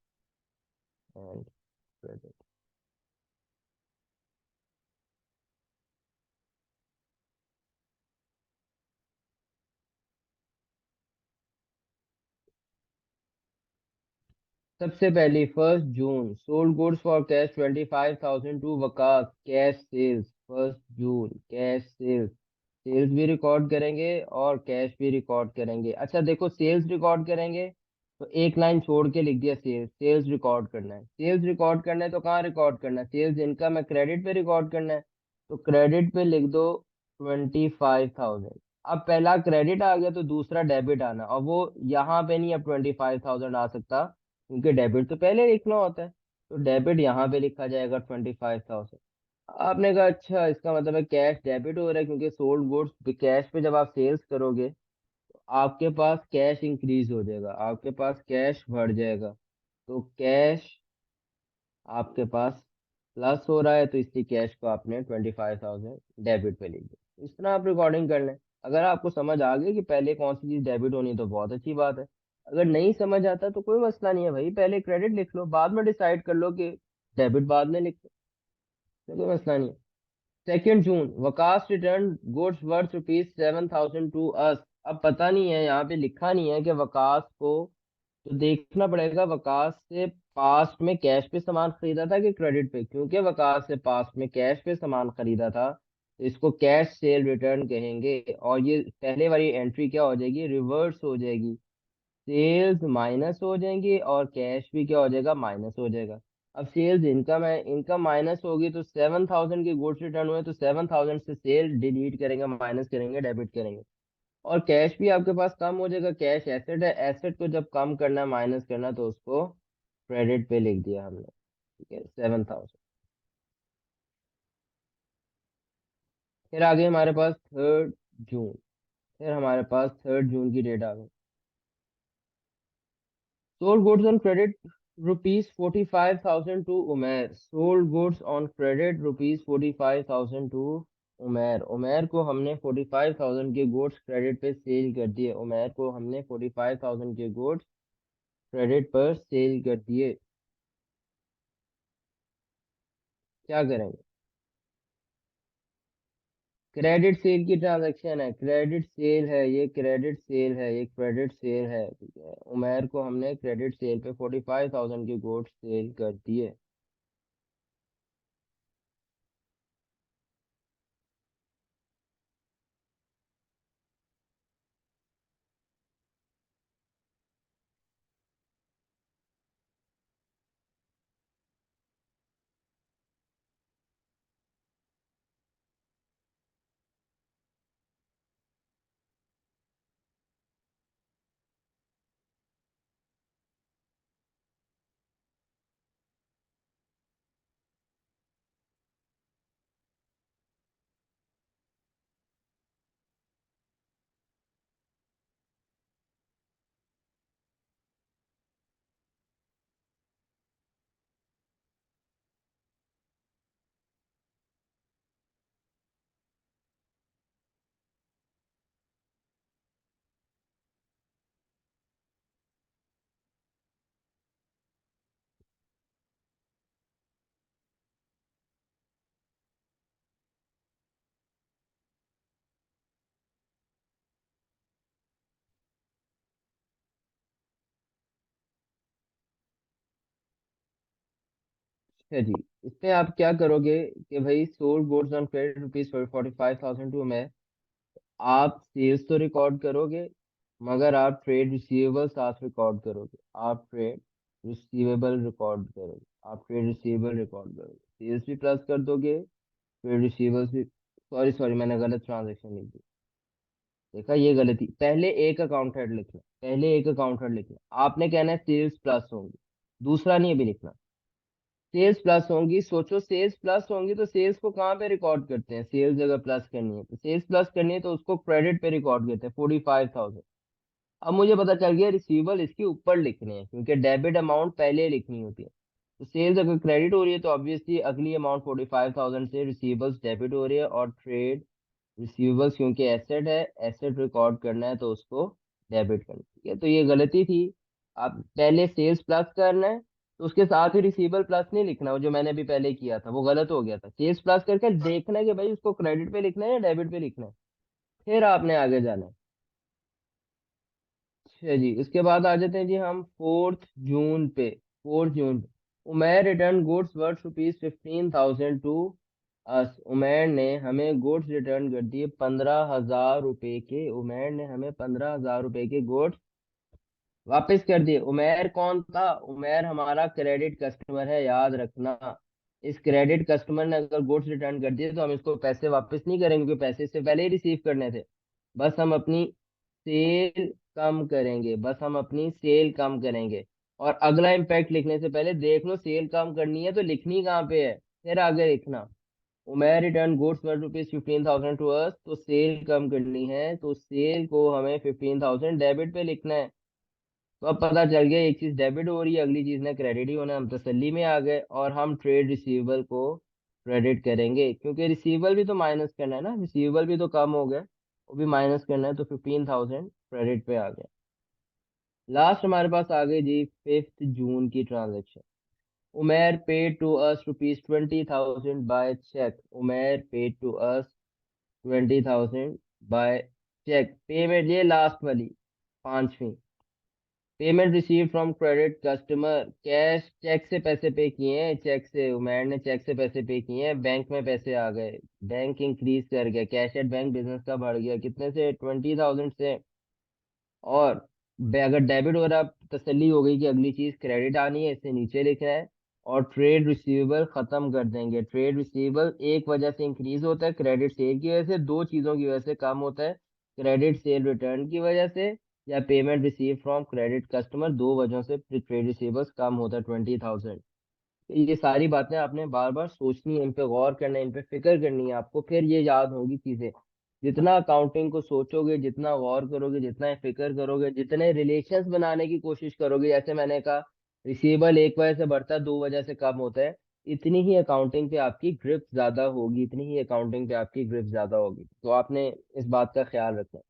एंड क्रेडिट। सबसे पहली 1 June sold goods for cash 25,000 to Wakas, cash sales 1 June, cash sales, sales भी रिकॉर्ड करेंगे और कैश भी रिकॉर्ड करेंगे। अच्छा देखो, सेल्स रिकॉर्ड करेंगे तो एक लाइन छोड़ के लिख दिया सेल्स, सेल्स रिकॉर्ड करना है, सेल्स रिकॉर्ड करना है तो कहाँ रिकॉर्ड करना है, सेल्स इनकम है, क्रेडिट पे रिकॉर्ड करना है, तो क्रेडिट पे लिख दो 25,000। अब पहला क्रेडिट आ गया तो दूसरा डेबिट आना, और वो यहाँ पे नहीं अब 25,000 आ सकता, क्योंकि डेबिट तो पहले लिखना होता है, तो डेबिट यहाँ पे लिखा जाएगा 25,000। आपने कहा अच्छा इसका मतलब है कैश डेबिट हो रहा है, क्योंकि सोल्ड गुड्स कैश पे जब आप सेल्स करोगे तो आपके पास कैश इंक्रीज हो जाएगा, आपके पास कैश बढ़ जाएगा, तो कैश आपके पास प्लस हो रहा है, तो इसलिए कैश को आपने 25,000 डेबिट पे लिख दिया। इस तरह आप रिकॉर्डिंग कर लें। अगर आपको समझ आ गई कि पहले कौन सी चीज डेबिट होनी तो बहुत अच्छी बात है, अगर नहीं समझ आता तो कोई मसला नहीं है भाई, पहले क्रेडिट लिख लो, बाद में डिसाइड कर लो कि डेबिट बाद में लिख लो, कोई मसला नहीं है। 2 June Wakas return goods worth ₹7,000 to us. अब पता नहीं है, यहाँ पे लिखा नहीं है कि वकास को, तो देखना पड़ेगा वकास से पास्ट में कैश पे सामान खरीदा था कि क्रेडिट पे, क्योंकि वकास से पास्ट में कैश पे सामान खरीदा था तो इसको कैश सेल रिटर्न कहेंगे, और ये पहले वाली एंट्री क्या हो जाएगी, रिवर्स हो जाएगी, सेल्स माइनस हो जाएंगी और कैश भी क्या हो जाएगा, माइनस हो जाएगा। अब सेल्स इनकम है, इनकम माइनस होगी तो 7,000 के गुड्स रिटर्न हुए तो 7,000 से सेल डिलीट करेंगे, माइनस करेंगे, डेबिट करेंगे, और कैश भी आपके पास कम हो जाएगा, कैश एसेट है, एसेट को जब कम करना है माइनस करना तो उसको क्रेडिट पे लिख दिया हमने, ठीक है 7,000। फिर आगे हमारे पास 3 जून, फिर हमारे पास 3 जून की डेट आ गई। Sold goods on credit ₹45,000 to Umer, sold goods on credit ₹45,000 to Umer, Umer को हमने 45,000 के गुड्स क्रेडिट पे सेल कर दिए, उमेर को हमने 45,000 के गुड्स क्रेडिट पर सेल कर दिए। क्या करेंगे, क्रेडिट सेल की ट्रांजैक्शन है, क्रेडिट सेल है ये, क्रेडिट सेल है ये, क्रेडिट सेल है, ठीक है, उमेर को हमने क्रेडिट सेल पे 45,000 के गुड्स सेल कर दिए। है जी। इसमें आप क्या करोगे कि भाई sold goods on credit ₹45,000 to मैं, आप सेल्स तो रिकॉर्ड करोगे, मगर आप ट्रेड रिसीवेबल साथ रिकॉर्ड करोगे। आप ट्रेड रिसीवेबल रिकॉर्ड करोगे, आप ट्रेड रिसीवेबल रिकॉर्ड करोगे, सेल्स भी प्लस कर दोगे, ट्रेड रिसीवेबल्स भी। सॉरी सॉरी, मैंने गलत ट्रांजेक्शन लिख दी। देखा, ये गलती। पहले एक अकाउंट हेड लिखना, पहले एक अकाउंट हेड लिखना। आपने कहना है सेल्स प्लस होंगी, दूसरा नहीं अभी लिखना। सेल्स प्लस होंगी, सोचो सेल्स प्लस होंगी तो सेल्स को कहाँ पे रिकॉर्ड करते हैं? सेल्स अगर प्लस करनी है तो सेल्स प्लस करनी है तो उसको क्रेडिट पे रिकॉर्ड करते हैं, 45,000। अब मुझे पता चल गया रिसीवेबल इसके ऊपर लिखने हैं, क्योंकि डेबिट अमाउंट पहले लिखनी होती है। तो सेल्स अगर क्रेडिट हो रही है तो ऑब्वियसली अगली अमाउंट 45,000 से रिसीवेबल्स डेबिट हो रही है, और ट्रेड रिसीवेबल्स क्योंकि एसेट है, एसेट रिकॉर्ड करना है तो उसको डेबिट करना है। ठीक है, तो ये गलती थी। आप पहले सेल्स प्लस करना है तो उसके साथ ही रिसीवेबल प्लस नहीं लिखना, वो जो मैंने भी पहले किया था वो गलत हो गया था। सेल्स प्लस करके देखना है कि भाई उसको क्रेडिट पे लिखना है या डेबिट पे लिखना है, फिर आपने आगे जाना है। अच्छा जी, उसके बाद आ जाते हैं जी हम 4 जून पे। 4 जून पे Umer return goods worth ₹15,000 to us. Umer ने हमें गुड्स रिटर्न कर दिए 15,000 रुपए के। उमेर ने हमें 15,000 रुपए के गुड्स वापस कर दिए। उमेर कौन था? उमेर हमारा क्रेडिट कस्टमर है, याद रखना। इस क्रेडिट कस्टमर ने अगर गुड्स रिटर्न कर दिए तो हम इसको पैसे वापस नहीं करेंगे, क्योंकि पैसे इससे पहले ही रिसीव करने थे। बस हम अपनी सेल कम करेंगे, बस हम अपनी सेल कम करेंगे। और अगला इम्पैक्ट लिखने से पहले देख लो सेल कम करनी है तो लिखनी कहाँ पे है, फिर आगे लिखना। Umer return goods worth ₹15,000 to us, तो सेल कम करनी है तो सेल को हमें 15,000 डेबिट पे लिखना है। तो अब पता चल गया एक चीज डेबिट हो रही है, अगली चीज ने क्रेडिट ही होना है। हम तसल्ली में आ गए और हम ट्रेड रिसीवेबल को क्रेडिट करेंगे, क्योंकि रिसीवेबल भी तो माइनस करना है ना, रिसीवेबल भी तो कम हो गए, वो भी माइनस करना है, तो 15,000 क्रेडिट पे आ गया। लास्ट हमारे पास आ गई जी 5 जून की ट्रांजेक्शन। Umer paid to us ₹20,000 by cheque. Umer paid to us 20,000 by cheque. Payment ये लास्ट वाली, पांचवी। Payment receive from credit customer, cash cheque से पैसे पे किए हैं, चेक से उमेर ने चेक से पैसे पे किए हैं, बैंक में पैसे आ गए, बैंक इंक्रीज कर गया, कैश एट बैंक बिजनेस का बढ़ गया, कितने से? 20,000 से। और अगर डेबिट हो रहा, तसल्ली हो गई कि अगली चीज क्रेडिट आनी है, इससे नीचे लिख रहा है। और ट्रेड रिसीवेबल खत्म कर देंगे। ट्रेड रिसीवेबल एक वजह से इंक्रीज होता है, क्रेडिट सेल की वजह से, दो चीजों की वजह से कम होता है, क्रेडिट सेल रिटर्न की वजह से या payment receive from credit customer. दो वजहों से ट्रेड रिसीवेबल्स कम होता है 20,000। ये सारी बातें आपने बार बार सोचनी है, इन पे गौर करना है, इन पे फिक्र करनी है आपको, फिर ये याद होगी चीजें। जितना अकाउंटिंग को सोचोगे, जितना गौर करोगे, जितना फिक्र करोगे, जितने रिलेशंस बनाने की कोशिश करोगे, जैसे मैंने कहा रिसीवेबल एक वजह से बढ़ता है, दो वजह से कम होता है, इतनी ही अकाउंटिंग पे आपकी ग्रिप ज्यादा होगी, इतनी ही अकाउंटिंग पे आपकी ग्रिप ज्यादा होगी। तो आपने इस बात का ख्याल रखना है।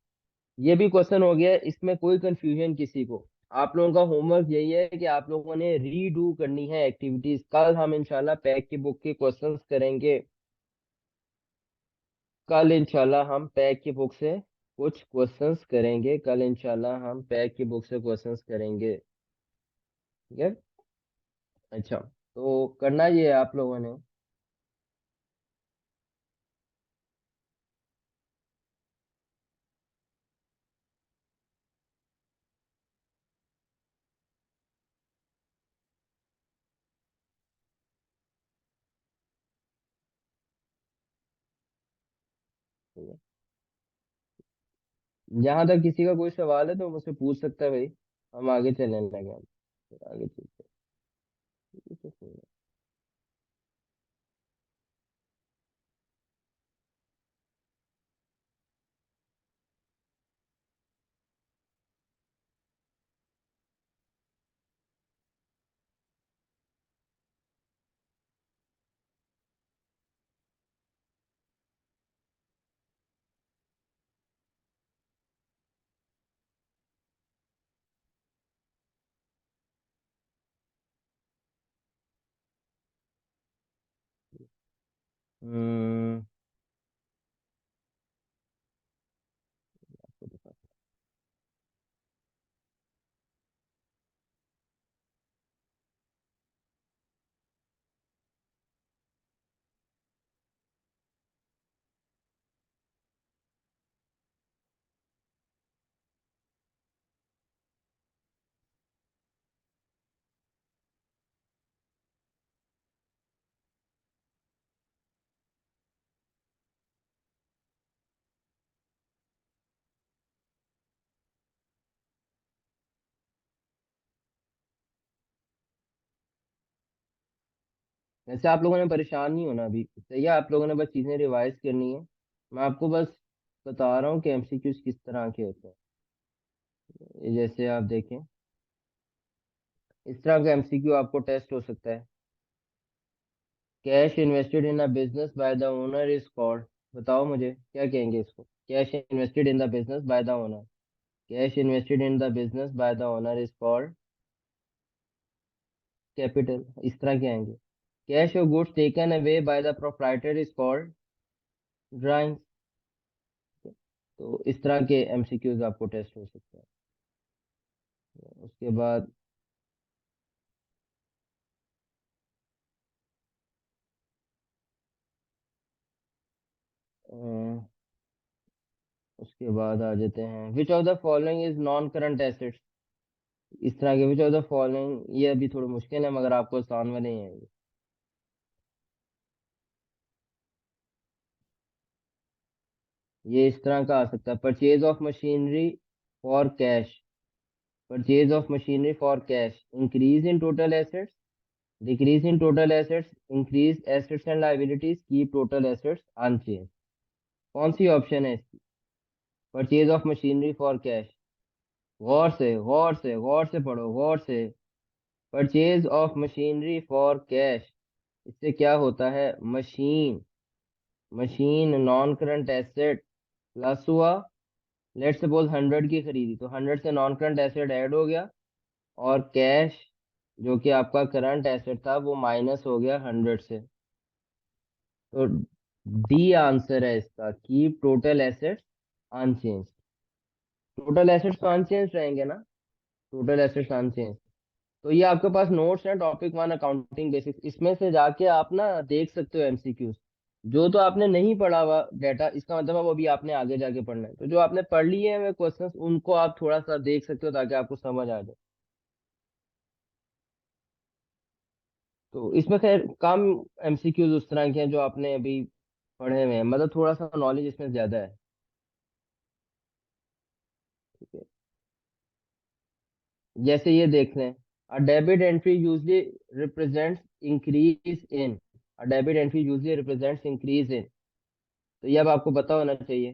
ये भी क्वेश्चन हो गया, इसमें कोई कंफ्यूजन किसी को? आप लोगों का होमवर्क यही है कि आप लोगों ने रीडू करनी है एक्टिविटीज। कल हम इंशाल्लाह पैक की बुक के क्वेश्चंस करेंगे। कल इंशाल्लाह हम पैक की बुक से कुछ क्वेश्चंस करेंगे। कल इंशाल्लाह हम पैक की बुक से क्वेश्चंस करेंगे। ठीक है। अच्छा, तो करना ये है आप लोगों ने। ठीक है। जहां तक किसी का कोई सवाल है तो मुझसे पूछ सकता है भाई, हम आगे चलने लगे। हम आगे चलते हैं। हम्म। वैसे आप लोगों ने परेशान नहीं होना अभी, सही है, आप लोगों ने बस चीजें रिवाइज करनी है। मैं आपको बस बता रहा हूँ कि एमसीक्यूज किस तरह के होते हैं। ये जैसे आप देखें, इस तरह का एमसीक्यू आपको टेस्ट हो सकता है। Cash invested in a business by the owner is called. बताओ मुझे क्या कहेंगे इसको। Cash invested in the business by the owner. Cash invested in the business by the owner is called capital. इस तरह के आएंगे। कैश और goods taken away by the proprietor is called drawing. तो इस तरह के एमसीक्यूज आपको टेस्ट हो सकते हैं। उसके बाद अ, उसके बाद आ जाते हैं, which of the following is non current assets. इस तरह के विच ऑफ द फॉलोइंग, ये अभी थोड़ा मुश्किल है मगर आपको आसान वाले ही हैं। ये इस तरह का आ सकता है, purchase of machinery for cash. Purchase of machinery for cash, increase in total assets, decrease in total assets, increase assets and liabilities, keep total assets unchanged. कौन सी ऑप्शन है इसकी। Purchase of machinery for cash. गौर से गौर से गौर से पढ़ो, गौर से। Purchase of machinery for cash, इससे क्या होता है, machine, machine non current asset plus हुआ। लेट सपोज 100 की खरीदी, तो 100 से नॉन करंट एसेट ऐड हो गया, और कैश जो कि आपका करंट एसेट था वो माइनस हो गया 100 से। तो डी आंसर है इसका, keep total assets unchanged. Total assets तो अनचेंज रहेंगे ना। Total assets unchanged. तो ये आपके पास नोट्स हैं, टॉपिक 1 अकाउंटिंग बेसिक्स, इसमें से जाके आप ना देख सकते हो एमसीक्यूज। जो तो आपने नहीं पढ़ा हुआ डाटा, इसका मतलब है वो भी आपने आगे जाके पढ़ना है। तो जो आपने पढ़ लिए हैं क्वेश्चंस, उनको आप थोड़ा सा देख सकते हो ताकि आपको समझ आ जाए। तो इसमें खैर कम एमसीक्यूज उस तरह के हैं जो आपने अभी पढ़े हुए हैं, मतलब थोड़ा सा नॉलेज इसमें ज्यादा है। ठीक है। जैसे ये देख लें, a debit entry usually represents increase in. A debit entry usually represents increase in. तो ये अब आपको पता होना चाहिए।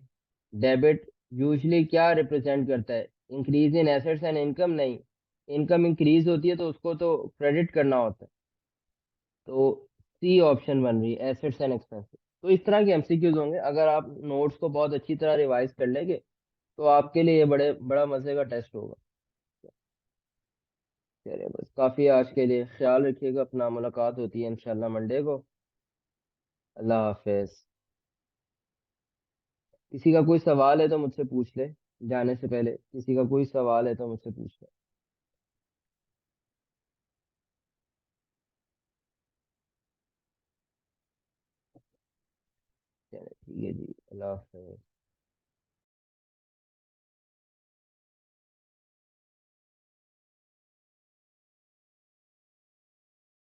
डेबिट यूजली क्या रिप्रेजेंट करता है, increase in assets and income नहीं। इनकम इंक्रीज होती है तो उसको तो क्रेडिट करना होता है। तो सी ऑप्शन बन रही है, एसेट्स एंड एक्सपेंसेस। तो इस तरह के एमसीक्यूज होंगे, अगर आप नोट्स को बहुत अच्छी तरह रिवाइज कर लेंगे तो आपके लिए ये बड़ा मजे का टेस्ट होगा। चलिए बस काफी है आज के लिए, ख्याल रखिएगा अपना, मुलाकात होती है इंशाल्लाह मंडे को। अल्लाह हाफिज। किसी का कोई सवाल है तो मुझसे पूछ ले, जाने से पहले किसी का कोई सवाल है तो मुझसे पूछ ले। चलिए ठीक है जी, अल्लाह हाफिज।